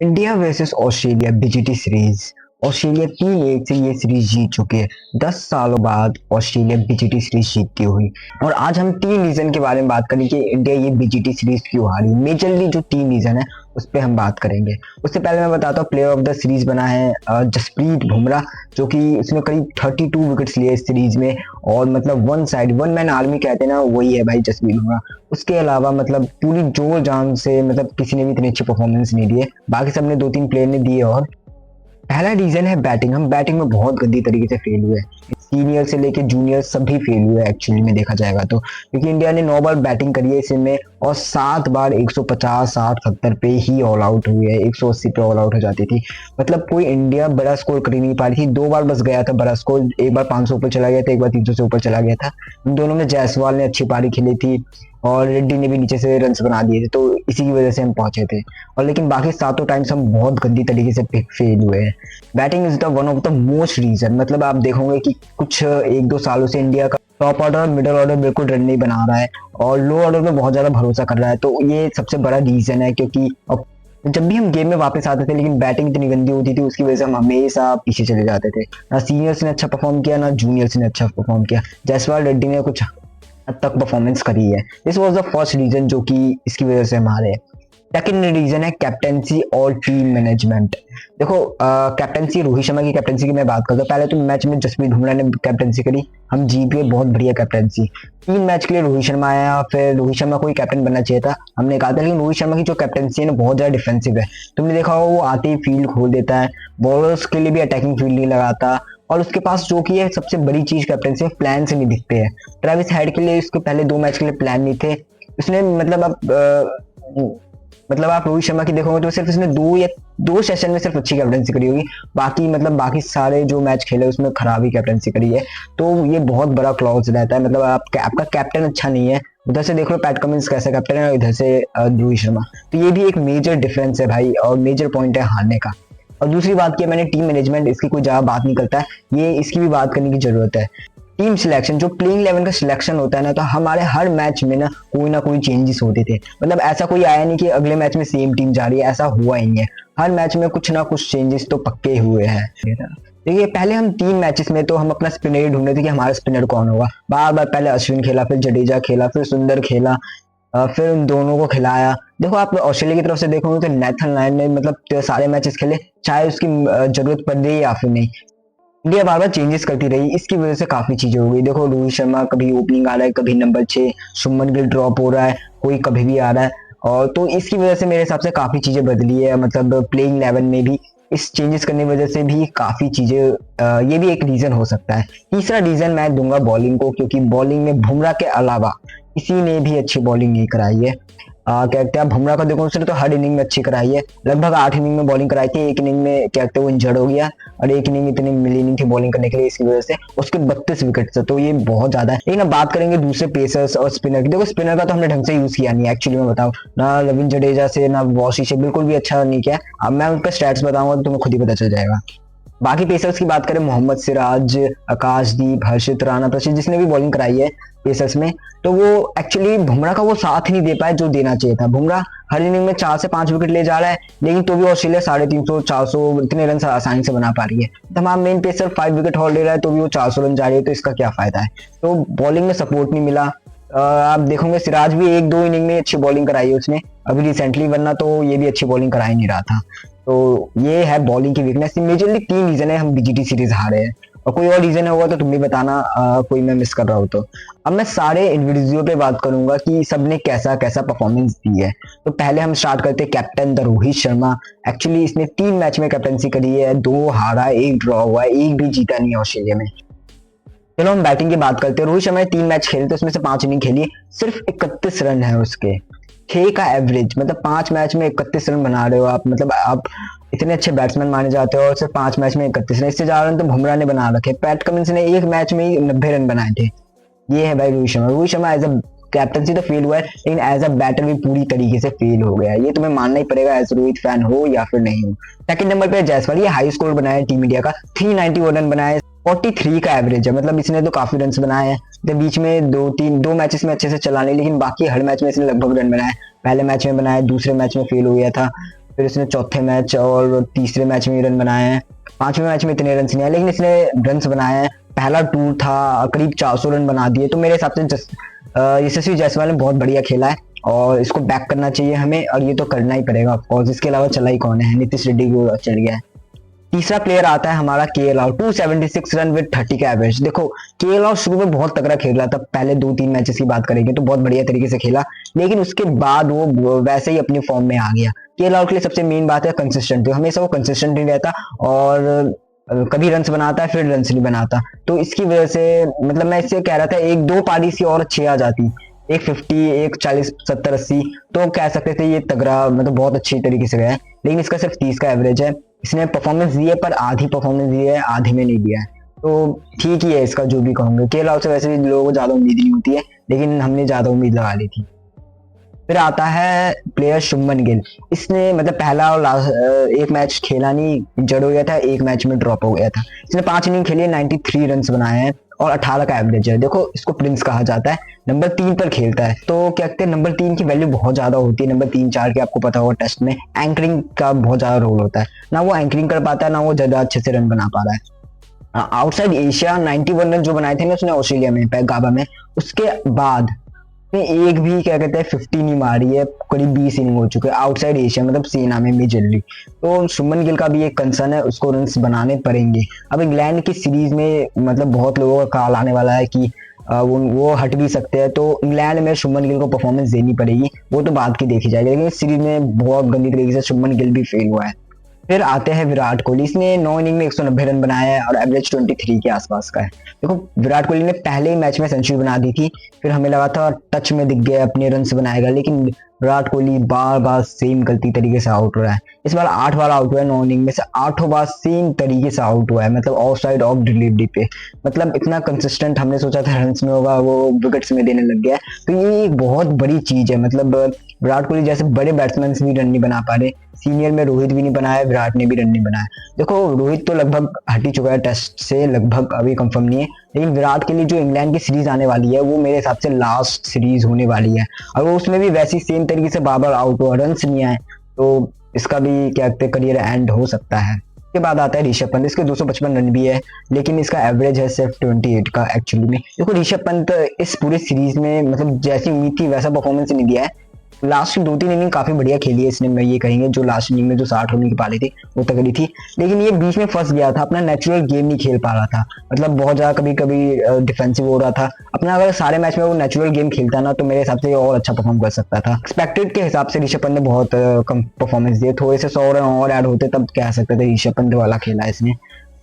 India versus Australia BGT series. Australia 3-1 से ये series जीत चुकी है। 10 सालों बाद ऑस्ट्रेलिया बीजीटी सीरीज जीतती हुई। और आज हम 3 रीजन के बारे में बात करेंगे कि इंडिया ये बीजीटी सीरीज क्यों हारी। मेजरली जो 3 रीजन है उस पर हम बात करेंगे। उससे पहले मैं बताता हूँ प्लेयर ऑफ द सीरीज बना है जसप्रीत बुमराह, जो कि उसने करीब 32 विकेट्स लिए इस सीरीज में। और मतलब वन मैन आर्मी कहते हैं ना, वही है भाई जसप्रीत बुमराह। उसके अलावा मतलब पूरी जोर जान से मतलब किसी ने भी इतनी अच्छी परफॉर्मेंस नहीं दी है, बाकी सबने 2-3 प्लेयर ने दिए। और पहला रीजन है बैटिंग। हम बैटिंग में बहुत गंदी तरीके से फेल हुए। सीनियर से लेके जूनियर सभी फेल हुए एक्चुअली में देखा जाएगा तो, क्योंकि इंडिया ने 9 बार बैटिंग करी है इसमें और 7 बार 150, 60, 70 पे ही ऑल आउट हुई है। 180 पे ऑल आउट हो जाती थी। मतलब कोई इंडिया बड़ा स्कोर कर ही नहीं पा रही थी। 2 बार बस गया था बड़ा स्कोर, एक बार 500 ऊपर चला गया था, एक बार 300 से ऊपर चला गया था। इन दोनों में जायसवाल ने अच्छी पारी खेली थी और रेड्डी ने भी नीचे से रन बना दिए थे, तो इसी की वजह से हम पहुंचे थे। और लेकिन बाकी सातों टाइम्स हम बहुत गंदी तरीके से फेल हुए हैं। Batting is the one of the most reason. मतलब आप देखोगे कि कुछ 1-2 सालों से इंडिया का टॉप ऑर्डर और मिडिल ऑर्डर बिल्कुल रन नहीं बना रहा है और लो ऑर्डर में बहुत ज्यादा भरोसा कर रहा है। तो ये सबसे बड़ा रीजन है, क्योंकि जब भी हम गेम में वापस आते थे लेकिन बैटिंग इतनी गंदी होती थी, उसकी वजह से हम हमेशा पीछे चले जाते थे। ना सीनियर्स ने अच्छा परफॉर्म किया, ना जूनियर्स ने अच्छा परफॉर्म किया। जायसवाल, रेड्डी ने कुछ हद तक परफॉर्मेंस करी है। This was the first reason जो कि इसकी वजह से हमारे। सेकंड रीजन है कैप्टेंसी और टीम मैनेजमेंट। देखो कैप्टेंसी, रोहित शर्मा की कैप्टेंसी की मैं बात करता हूँ। पहले तो मैच में जसप्रीत बुमराह ने कैप्टेंसी करी, हम जीत गए, बहुत बढ़िया कैप्टेंसी। 3 मैच के लिए रोहित शर्मा आया, फिर रोहित शर्मा को ही कैप्टन बनना चाहिए था, हमने कहा था। लेकिन रोहित शर्मा की जो कैप्टेंसी है ना, बहुत ज्यादा डिफेंसिव है। तुमने देखा होगा वो आते ही फील्ड खोल देता है, बॉलर्स के लिए भी अटैकिंग फील्ड नहीं लगाता। और उसके पास जो की है सबसे बड़ी चीज कैप्टेंसी में, प्लान से नहीं दिखते हैं। ट्रेविस हेड के लिए इसके पहले 2 मैच के लिए प्लान नहीं थे। उसने मतलब आप रोहित शर्मा की देखोगे तो सिर्फ इसने 2 सेशन में सिर्फ अच्छी कैप्टेंसी करी होगी। बाकी सारे जो मैच खेले उसमें खराब ही कैप्टेंसी करी है। तो ये बहुत बड़ा क्लॉज रहता है। मतलब आपका कैप्टन अच्छा नहीं है। उधर से देख लो पैट कमिंस कैसा कैप्टन है, इधर से रोहित शर्मा। तो ये भी एक मेजर डिफरेंस है भाई, और मेजर पॉइंट है हारने का। और दूसरी बात की मैंने टीम मैनेजमेंट, इसकी कोई ज्यादा बात नहीं करता है, ये इसकी भी बात करने की जरूरत है। टीम सिलेक्शन, जो प्लेइंग 11 का सिलेक्शन होता है ना, तो हमारे हर मैच में ना कोई चेंजेस होते थे। मतलब ऐसा कोई आया नहीं कि अगले मैच में सेम टीम जा रही है, ऐसा हुआ ही नहीं है। हर मैच में कुछ ना कुछ चेंजेस तो पक्के हुए हैं। देखिए पहले हम 3 मैचेस में तो हम अपना स्पिनर ढूंढ रहे थे कि हमारा स्पिनर कौन होगा। बार बार पहले अश्विन खेला, फिर जडेजा खेला, फिर सुंदर खेला, फिर उन दोनों को खिलाया। देखो आप ऑस्ट्रेलिया की तरफ से देखोगे तो नेथन लायन ने मतलब सारे मैचेस खेले, चाहे उसकी जरूरत पड़ रही या फिर नहीं। इंडिया बार बार चेंजेस करती रही, इसकी वजह से काफी चीजें हो गई। देखो रोहित शर्मा कभी ओपनिंग आ रहा है, कभी नंबर 6, शुभमन गिल ड्रॉप हो रहा है, कोई कभी भी आ रहा है। और तो इसकी वजह से मेरे हिसाब से काफी चीजें बदली है। मतलब प्लेइंग 11 में भी इस चेंजेस करने की वजह से भी काफी चीजें, ये भी एक रीजन हो सकता है। तीसरा रीजन मैं दूंगा बॉलिंग को, क्योंकि बॉलिंग में बुमराह के अलावा किसी ने भी अच्छी बॉलिंग नहीं कराई है। क्या कहते हैं, बुमराह का देखो उसने तो हर इनिंग में अच्छी कराई है। लगभग 8 इनिंग में बॉलिंग कराई थी। एक इनिंग में क्या कहते हैं वो इंजर्ड हो गया, और एक इनिंग इतनी मिली नहीं थी बॉलिंग करने के लिए, इसकी वजह से उसके 32 विकेट थे, तो ये बहुत ज्यादा है। लेकिन अब बात करेंगे दूसरे पेसर्स और स्पिनर की। देखो स्पिनर का तो हमने ढंग से यूज किया नहीं एक्चुअली में, बताओ ना रविंद्र जडेजा से ना वॉशी से बिल्कुल भी अच्छा नहीं किया। अब मैं उनका स्टैट्स बताऊंगा तो तुम्हें खुद ही पता चल जाएगा। बाकी पेसर्स की बात करें, मोहम्मद सिराज, आकाशदीप, हर्षित राणा, प्रसिद्ध, जिसने भी बॉलिंग कराई है पेसर्स में, तो वो एक्चुअली बुमराह का वो साथ नहीं दे पाए जो देना चाहिए था। बुमराह हर इनिंग में 4 से 5 विकेट ले जा रहा है, लेकिन तो भी ऑस्ट्रेलिया 350, 400 इतने रन आसानी से बना पा रही है। तमाम मेन पेसर 5 विकेट हॉल ले रहा है, तो भी वो 400 रन जा रही है, तो इसका क्या फायदा है। तो बॉलिंग में सपोर्ट नहीं मिला। आप देखोगे सिराज भी 1-2 इनिंग में अच्छी बॉलिंग कराई है उसने अभी रिसेंटली, वरना तो ये भी अच्छी बॉलिंग करा ही नहीं रहा था। तो ये है बॉलिंग की वीकनेस। मेजरली 3 रीजन है हम बीजीटी सीरीज हारे हैं, और कोई और रीजन होगा तो तुम भी बताना, कोई मैं मिस कर रहा हूँ तो। अब मैं सारे इंडिविजुअल पे बात करूंगा कि सबने कैसा कैसा परफॉर्मेंस दी है। तो पहले हम स्टार्ट करते हैं captain the Rohit Sharma. Actually इसने 3 मैच में कैप्टनसी करी है, 2 हारा, 1 ड्रॉ हुआ है, 1 भी जीता नहीं है ऑस्ट्रेलिया में। चलो हम बैटिंग की बात करते हैं। रोहित शर्मा ने 3 मैच खेले थे, उसमें से 5 इनिंग खेली, सिर्फ 31 रन है उसके, 6 का एवरेज। मतलब 5 मैच में 31 रन बना रहे हो आप, मतलब आप इतने अच्छे बैट्समैन माने जाते हो और सिर्फ 5 मैच में 31 रन। इससे ज्यादा रन तो बुमराह ने बना रखे। पैट कमिंस ने 1 मैच में ही 90 रन बनाए थे। ये है भाई Rohit Sharma. Rohit Sharma as a captaincy तो फेल हुआ है, लेकिन एज अ बैटर भी पूरी तरीके से फेल हो गया है। ये तुम्हें मानना ही पड़ेगा, एज रोहित फैन हो या फिर नहीं हो। सेकंड नंबर पे जायसवाल, ये हाई स्कोर बनाया है टीम इंडिया का, 391 रन बनाए, 43 का एवरेज है। मतलब इसने तो काफी रन बनाए हैं। तो बीच में 2 मैचेस में अच्छे से चला नहीं, लेकिन बाकी हर मैच में इसने लगभग रन बनाए। पहले मैच में बनाया, दूसरे मैच में फेल हो गया था। फिर इसने चौथे मैच और तीसरे मैच में रन बनाए हैं। पांचवें मैच में इतने रन नहीं आए, लेकिन इसने रन बनाए हैं। पहला टूर था, करीब 400 रन बना दिए। तो मेरे हिसाब से यशस्वी जायसवाल ने बहुत बढ़िया खेला है और इसको बैक करना चाहिए हमें, और ये तो करना ही पड़ेगा ऑफकोर्स। इसके अलावा चला ही कौन है, नीतीश रेड्डी को चल गया है। तीसरा प्लेयर आता है हमारा केएल राहुल, 276 रन विद 30 का एवरेज। देखो केएल राहुल शुरू में बहुत तगड़ा खेल रहा था, पहले 2-3 मैचेस की बात करेंगे तो बहुत बढ़िया तरीके से खेला, लेकिन उसके बाद वो वैसे ही अपनी फॉर्म में आ गया। केएल राहुल के लिए सबसे मेन बात है कंसिस्टेंट, हमेशा वो कंसिस्टेंट नहीं रहता और कभी रन्स बनाता है फिर रन्स नहीं बनाता। तो इसकी वजह से मतलब मैं इससे कह रहा था 1-2 पारी सी और अच्छी आ जाती, एक 50, एक 40, 70, 80, तो कह सकते थे ये तगड़ा मतलब बहुत अच्छी तरीके से गया है। लेकिन इसका सिर्फ 30 का एवरेज है। इसने परफॉर्मेंस दी है पर आधी परफॉर्मेंस दी है, आधी में नहीं दिया है, तो ठीक ही है इसका जो भी कहूंगे। केएल राहुल से वैसे भी लोगों को ज्यादा उम्मीद नहीं होती है, लेकिन हमने ज्यादा उम्मीद लगा ली थी। फिर आता है प्लेयर शुभमन गिल। इसने मतलब पहला और एक मैच खेला नहीं, इंजर्ड हो गया था, एक मैच में ड्रॉप हो गया था। इसने 5 इनिंग खेली, 93 रन बनाए हैं और 18 का एवरेज है। देखो इसको प्रिंस कहा जाता है, नंबर 3 पर खेलता है। तो क्या कहते हैं, नंबर 3 की वैल्यू बहुत ज्यादा होती है। नंबर 3-4 के आपको पता होगा टेस्ट में एंकरिंग का बहुत ज्यादा रोल होता है, ना वो एंकरिंग कर पाता है ना वो ज्यादा अच्छे से रन बना पा रहा है। आउटसाइड एशिया 91 रन जो बनाए थे ना उसने ऑस्ट्रेलिया में गाबा में, उसके बाद एक भी क्या कहते हैं 50 नहीं मारी है, करीब 20 इनिंग हो चुके हैं आउटसाइड एशिया मतलब सेना में मेजरली। तो शुभमन गिल का भी एक कंसर्न है, उसको रन्स बनाने पड़ेंगे। अब इंग्लैंड की सीरीज में मतलब बहुत लोगों का कॉल आने वाला है कि वो हट भी सकते हैं, तो इंग्लैंड में शुभमन गिल को परफॉर्मेंस देनी पड़ेगी, वो तो बात की देखी जाएगी। लेकिन इस सीरीज में बहुत गंदी तरीके से शुभमन गिल भी फेल हुआ है। फिर आते हैं विराट कोहली। इसने 9 इनिंग में 190 रन बनाया है और एवरेज 23 के आसपास का है। देखो विराट कोहली ने पहले ही मैच में सेंचुरी बना दी थी, फिर हमें लगा था टच में दिख गया अपने रन से बनाएगा, लेकिन विराट कोहली बार बार सेम गलती तरीके से आउट हो रहा है। इस बार 8 बार आउट हुआ है, 9 इनिंग में से 8 बार सेम तरीके से आउट हुआ है, मतलब ऑफ साइड ऑफ डिलीवरी पे। मतलब इतना कंसिस्टेंट हमने सोचा था रन में होगा, वो विकेट्स में देने लग गया है। तो ये एक बहुत बड़ी चीज है, मतलब विराट कोहली जैसे बड़े बैट्समैन भी रन नहीं बना पा रहे। सीनियर में रोहित भी नहीं बनाया, विराट ने भी रन नहीं बनाया। देखो रोहित तो लगभग हट ही चुका है टेस्ट से, लगभग अभी कंफर्म नहीं है, लेकिन विराट के लिए जो इंग्लैंड की सीरीज आने वाली है वो मेरे हिसाब से लास्ट सीरीज होने वाली है, और वो उसमें भी वैसी सेम तरीके से बार बार आउट हुआ, रन नहीं आए, तो इसका भी क्या कहते हैं करियर एंड हो सकता है। के बाद आता है ऋषभ पंत। इसके 255 रन भी है, लेकिन इसका एवरेज है सिर्फ 28 का एक्चुअली में। देखो ऋषभ पंत इस पूरे सीरीज में मतलब जैसी उम्मीद थी वैसा परफॉर्मेंस नहीं दिया है। लास्ट 2-3 इनिंग काफी बढ़िया खेली है इसने, मैं ये कहेंगे जो लास्ट इनिंग में जो 60 रन की पाली थी वो तगड़ी थी, लेकिन ये बीच में फंस गया था, अपना नेचुरल गेम नहीं खेल पा रहा था, मतलब बहुत ज्यादा कभी कभी डिफेंसिव हो रहा था अपना। अगर सारे मैच में वो नेचुरल गेम खेलता ना तो मेरे हिसाब से और अच्छा परफॉर्म कर सकता था। एक्सपेक्टेड के हिसाब से ऋषभ पंत ने बहुत कम परफॉर्मेंस दिए, थोड़े से 100 रन और ऐड होते तब कह सकते थे ऋषभ पंत वाला खेला इसने,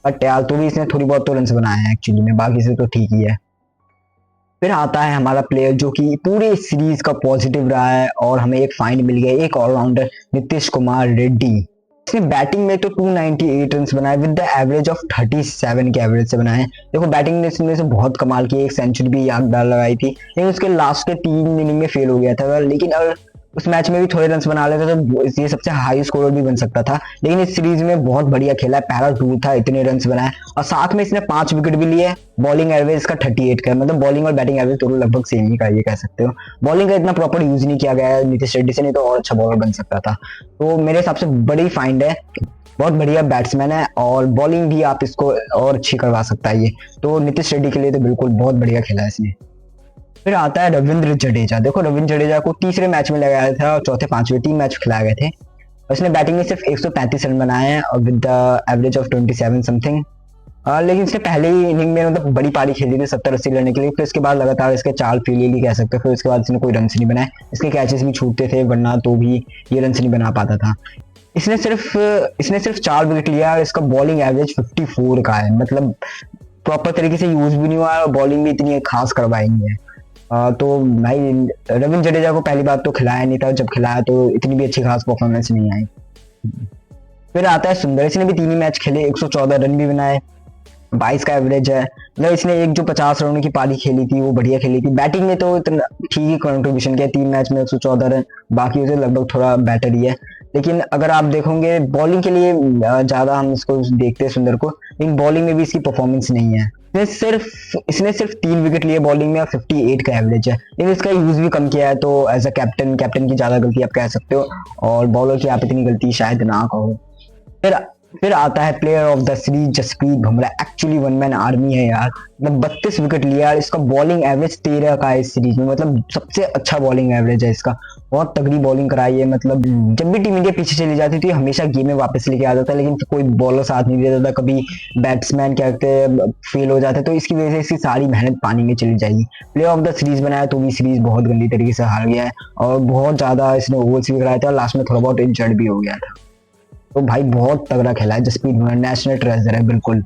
बट यार तो भी इसने थोड़ी बहुत तो रन बनाए हैं एक्चुअली में, बाकी से तो ठीक ही है। फिर आता है हमारा प्लेयर जो कि पूरे सीरीज का पॉजिटिव रहा है और हमें एक फाइंड मिल गया, एक ऑलराउंडर नीतीश कुमार रेड्डी। इसने बैटिंग में तो 298 रन बनाए विद द एवरेज ऑफ 37 के एवरेज से बनाए। देखो बैटिंग ने इसमें से बहुत कमाल की, एक सेंचुरी भी याद डाल लगाई थी, लेकिन उसके लास्ट के 3 इनिंग में फेल हो गया था। लेकिन अगर उस मैच में भी थोड़े रन बना लेता तो ये सबसे हाई स्कोर भी बन सकता था, लेकिन इस सीरीज में बहुत बढ़िया खेला है, पहला टूर था, इतने रन बनाए और साथ में इसने 5 विकेट भी लिए। बॉलिंग एवरेज इसका 38 का है, मतलब बॉलिंग और बैटिंग एवरेज दोनों लगभग सेम ही का, ये कह सकते हो। बॉलिंग का इतना प्रॉपर यूज नहीं किया गया है नीतीश रेड्डी से, नहीं तो और अच्छा बॉलर बन सकता था। तो मेरे हिसाब से बड़ी फाइंड है, बहुत बढ़िया बैट्समैन है और बॉलिंग भी आप इसको और अच्छी करवा सकता है ये, तो नीतीश रेड्डी के लिए तो बिल्कुल बहुत बढ़िया खेला है इसने। फिर आता है रविंद्र जडेजा। देखो रविंद्र जडेजा को तीसरे मैच में लगाया था और चौथे 5वें 3 मैच खिलाए गए थे। उसने बैटिंग में सिर्फ 135 रन बनाए हैं और with the average of 27 something. लेकिन इसने पहले ही इनिंग में मतलब बड़ी पारी खेली थी 70-80 लेने के लिए, फिर इसके बाद लगातार इसके 4 फेलियर ही कह सकते हैं। फिर उसके बाद इसने कोई रन नहीं बनाए, इसके कैचेस भी छूटते थे वरना तो भी ये रन नहीं बना पाता था। इसने सिर्फ 4 विकेट लिया और इसका बॉलिंग एवरेज 54 का है, मतलब प्रॉपर तरीके से यूज भी नहीं हुआ और बॉलिंग भी इतनी खास करवाई नहीं है। तो भाई रविंद्र जडेजा को पहली बात तो खिलाया नहीं था, जब खिलाया तो इतनी भी अच्छी खास परफॉर्मेंस नहीं आई। फिर आता है सुंदर। इसने भी 3 ही मैच खेले, 114 रन भी बनाए, 22 का एवरेज है। मतलब इसने एक जो 50 रनों की पारी खेली थी वो बढ़िया खेली थी। बैटिंग में तो इतना ठीक ही कंट्रीब्यूशन किया, 3 मैच में 114 रन, बाकी उसे लगभग थोड़ा बेटर ही है। लेकिन अगर आप देखोगे बॉलिंग के लिए ज्यादा हम इसको देखते हैं सुंदर को, लेकिन बॉलिंग में भी इसकी परफॉर्मेंस नहीं है। इसने सिर्फ 3 विकेट लिए बॉलिंग में और 58 का एवरेज है, लेकिन इसका यूज भी कम किया है, तो एज अ कैप्टन की ज्यादा गलती आप कह सकते हो, और बॉलर की आप इतनी गलती शायद ना कहो। फिर फिर आता है player of the series Jasprit Bumrah. Actually one man army है यार, मतलब 32 विकेट लिया यार। इसका बॉलिंग एवरेज 13 का है इस सीरीज में, मतलब सबसे अच्छा बॉलिंग एवरेज है इसका। बहुत तगड़ी बॉलिंग कराई है, मतलब जब भी टीम इंडिया पीछे चली जाती थी हमेशा गेम में वापस लेके आता था, लेकिन कोई बॉलर साथ नहीं देता था, कभी बैट्समैन क्या कहते फेल हो जाते, तो इसकी वजह से इसकी सारी मेहनत पानी में चली जाएगी। प्लेयर ऑफ द सीरीज बनाया तो भी सीरीज बहुत गंदी तरीके से हार गया है, और बहुत ज्यादा इसने ओवर्स भी कराए थे, और लास्ट में थोड़ा बहुत इंजर्ड भी हो गया था। तो भाई बहुत तगड़ा खेला है जसप्रीत बुमराह, नेशनल ट्रेजर है बिल्कुल।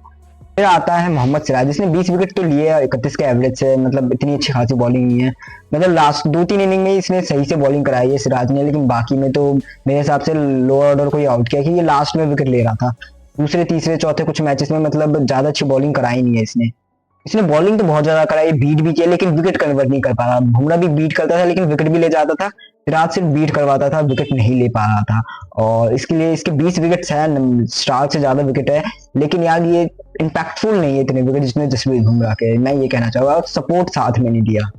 फिर आता है मोहम्मद सिराज, जिसने 20 विकेट तो लिए 31 के एवरेज से, मतलब इतनी अच्छी खासी बॉलिंग नहीं है, मतलब लास्ट 2-3 इनिंग में इसने सही से बॉलिंग कराई है सिराज ने, लेकिन बाकी में तो मेरे हिसाब से लोअर ऑर्डर को ही आउट किया, कि ये लास्ट में विकेट ले रहा था। दूसरे तीसरे चौथे कुछ मैचेस में मतलब ज्यादा अच्छी बॉलिंग कराई नहीं है इसने। इसने बॉलिंग तो बहुत ज्यादा कराई, बीट भी किया, लेकिन विकेट कन्वर्ट नहीं कर पा रहा। बुमराह भी बीट करता था लेकिन विकेट भी ले जाता था, सिराज सिर्फ बीट करवाता था, विकेट नहीं ले पा रहा था। और इसके लिए इसके 20 विकेट है, स्टार से ज्यादा विकेट है, लेकिन यार ये इम्पैक्टफुल नहीं है इतने विकेट जितने जसप्रीत बुमराह के, मैं ये कहना चाहूंगा, सपोर्ट साथ में नहीं दिया।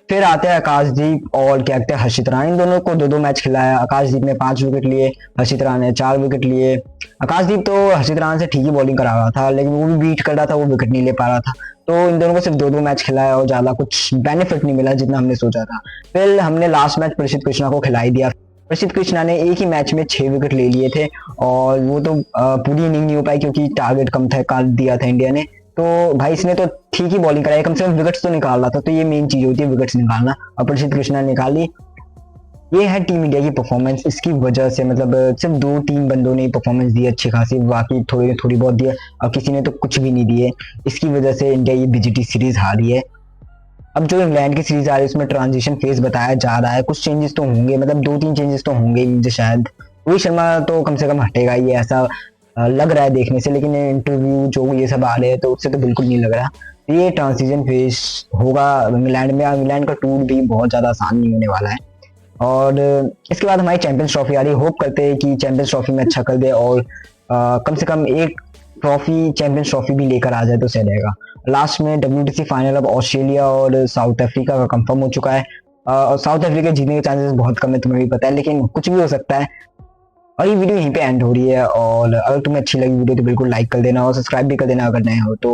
फिर आते हैं आकाशदीप और क्या कहते हैं हर्षित राणा, इन दोनों को 2-2 मैच खिलाया। आकाशदीप ने 5 विकेट लिए, हर्षित राणा ने 4 विकेट लिए। आकाशदीप तो हर्षित राणा से ठीक ही बॉलिंग करा रहा था, लेकिन वो भी बीट कर रहा था, वो विकेट नहीं ले पा रहा था। तो इन दोनों को सिर्फ 2-2 मैच खिलाया और ज्यादा कुछ बेनिफिट नहीं मिला जितना हमने सोचा था। फिर हमने लास्ट मैच प्रसिद्ध कृष्णा को खिलाई दिया। प्रसिद्ध कृष्णा ने एक ही मैच में 6 विकेट ले लिए थे, और वो तो पूरी इनिंग नहीं हो पाई क्योंकि टारगेट कम था, काट दिया था इंडिया ने। तो भाई इसने तो ठीक ही बॉलिंग कराई, कम से कम विकेट्स तो निकाल रहा था, तो ये मेन चीज होती है विकेट्स निकालना, और प्रसिद्ध कृष्णा ने निकाली। ये है टीम इंडिया की परफॉर्मेंस। इसकी वजह से मतलब सिर्फ 2-3 बंदों ने परफॉर्मेंस दी अच्छी खासी, बाकी थोड़ी बहुत दी है, और किसी ने तो कुछ भी नहीं दिए। इसकी वजह से इंडिया ये बीजीटी सीरीज हारी है। अब जो इंग्लैंड की सीरीज आ रही है उसमें ट्रांजिशन फेज बताया जा रहा है, कुछ चेंजेस तो होंगे, मतलब 2-3 चेंजेस तो होंगे ही मुझे शायद। रोहित शर्मा तो कम से कम हटेगा, ये ऐसा लग रहा है देखने से, लेकिन इंटरव्यू जो ये सब आ रहे हैं तो उससे तो बिल्कुल नहीं लग रहा। ये ट्रांजिशन फेज होगा इंग्लैंड में, इंग्लैंड का टूर भी बहुत ज्यादा आसान नहीं होने वाला है। और इसके बाद हमारी चैंपियंस ट्रॉफी आ रही है, होप करते हैं कि चैंपियंस ट्रॉफी में अच्छा कर दे, और कम से कम एक ट्रॉफी चैंपियंस ट्रॉफी भी लेकर आ जाए तो सही रहेगा। लास्ट में WTC फाइनल अब ऑस्ट्रेलिया और साउथ अफ्रीका का कंफर्म हो चुका है, और साउथ अफ्रीका जीतने के चांसेस बहुत कम है, तुम्हें भी पता है, लेकिन कुछ भी हो सकता है। और ये वीडियो यहीं पे एंड हो रही है, और अगर तुम्हें अच्छी लगी वीडियो तो बिल्कुल लाइक कर देना और सब्सक्राइब भी कर देना अगर नए हो तो।